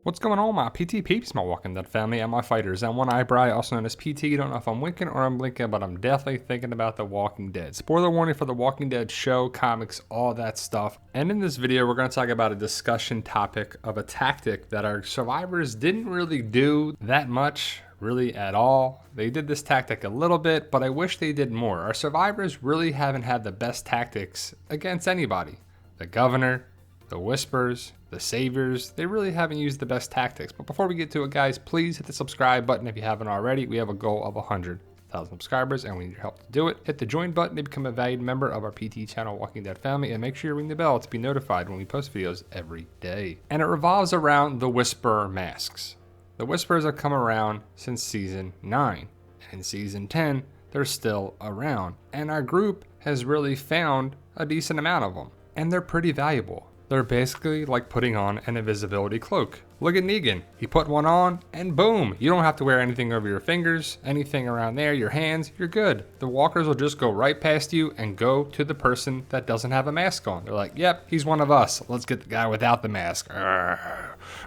What's going on, my PT peeps, my Walking Dead family, and my fighters, and one eyebrow, also known as PT. Don't know if I'm winking or I'm blinking, but I'm definitely thinking about The Walking Dead. Spoiler warning for The Walking Dead show, comics, all that stuff. And in this video, we're going to talk about a discussion topic of a tactic that our survivors didn't really do that much, really at all. They did this tactic a little bit, but I wish they did more. Our survivors really haven't had the best tactics against anybody. The governor, the whispers, the saviors, they really haven't used the best tactics. But before we get to it, guys, please hit the subscribe button if you haven't already. We have a goal of 100,000 subscribers and we need your help to do it. Hit the join button to become a valued member of our PT channel, Walking Dead family, and make sure you ring the bell to be notified when we post videos every day. And it revolves around the whisperer masks. The whispers have come around since season 9. And in season 10, they're still around. And our group has really found a decent amount of them. And they're pretty valuable. They're basically like putting on an invisibility cloak. Look at Negan. He put one on and boom, you don't have to wear anything over your fingers, anything around there, your hands, you're good. The walkers will just go right past you and go to the person that doesn't have a mask on. They're like, yep, he's one of us. Let's get the guy without the mask.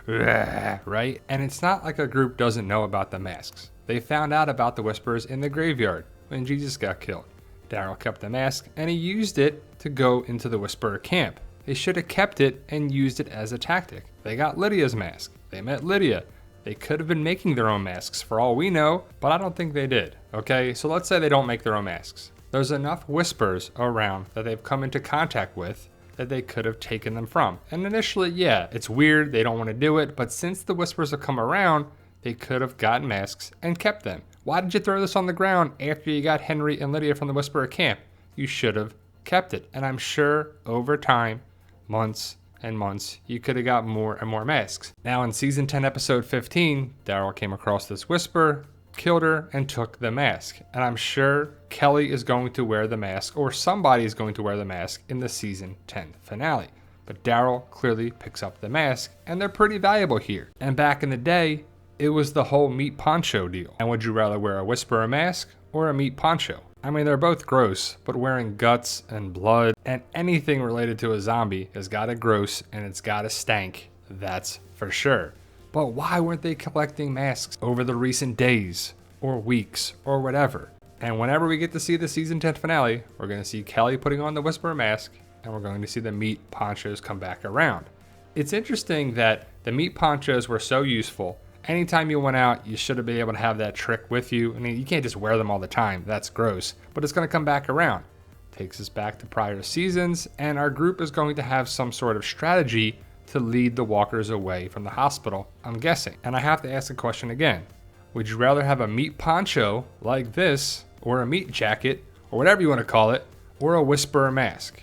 Right? And it's not like a group doesn't know about the masks. They found out about the whispers in the graveyard when Jesus got killed. Daryl kept the mask and he used it to go into the whisperer camp. They should have kept it and used it as a tactic. They got Lydia's mask. They met Lydia. They could have been making their own masks for all we know, but I don't think they did. Okay, so let's say they don't make their own masks. There's enough whispers around that they've come into contact with that they could have taken them from. And initially, yeah, it's weird. They don't want to do it. But since the whispers have come around, they could have gotten masks and kept them. Why did you throw this on the ground after you got Henry and Lydia from the whisperer camp? You should have kept it. And I'm sure over time, months and months, you could have got more and more masks. Now in season 10 episode 15, Daryl came across this whisper, killed her, and took the mask. And I'm sure Kelly is going to wear the mask, or somebody is going to wear the mask in the season 10 finale. But Daryl clearly picks up the mask, and they're pretty valuable here. And back in the day, it was the whole meat poncho deal. And would you rather wear a whisperer mask or a meat poncho? I mean, they're both gross, but wearing guts and blood and anything related to a zombie has got to gross and it's got to stank. That's for sure. But why weren't they collecting masks over the recent days or weeks or whatever? And whenever we get to see the season 10 finale, we're going to see Kelly putting on the whisperer mask and we're going to see the meat ponchos come back around. It's interesting that the meat ponchos were so useful. Anytime you went out, you should have been able to have that trick with you. I mean, you can't just wear them all the time. That's gross. But it's going to come back around. Takes us back to prior seasons, and our group is going to have some sort of strategy to lead the walkers away from the hospital, I'm guessing. And I have to ask the question again. Would you rather have a meat poncho like this, or a meat jacket, or whatever you want to call it, or a whisperer mask?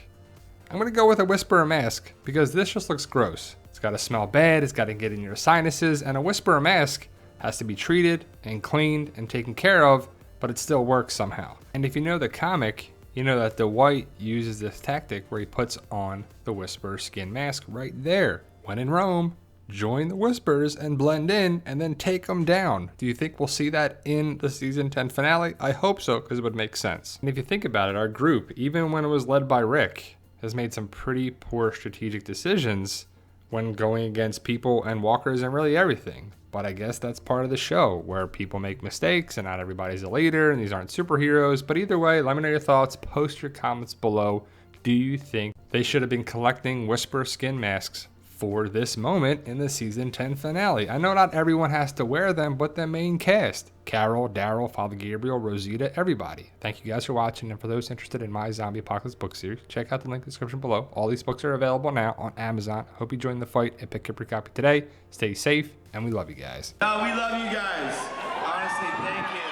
I'm going to go with a whisperer mask because this just looks gross. It's got to smell bad, it's got to get in your sinuses, and a whisperer mask has to be treated and cleaned and taken care of, but it still works somehow. And if you know the comic, you know that Dwight uses this tactic where he puts on the whisperer skin mask right there. When in Rome, join the whispers and blend in and then take them down. Do you think we'll see that in the season 10 finale? I hope so, because it would make sense. And if you think about it, our group, even when it was led by Rick, has made some pretty poor strategic decisions when going against people and walkers and really everything. But I guess that's part of the show where people make mistakes and not everybody's a leader and these aren't superheroes. But either way, let me know your thoughts. Post your comments below. Do you think they should have been collecting whisper skin masks for this moment in the season 10 finale? I know not everyone has to wear them, but the main cast. Carol, Daryl, Father Gabriel, Rosita, everybody. Thank you guys for watching, and for those interested in my Zombie Apocalypse book series, check out the link in the description below. All these books are available now on Amazon. Hope you join the fight and pick up your copy today. Stay safe, and we love you guys. We love you guys. Honestly, thank you.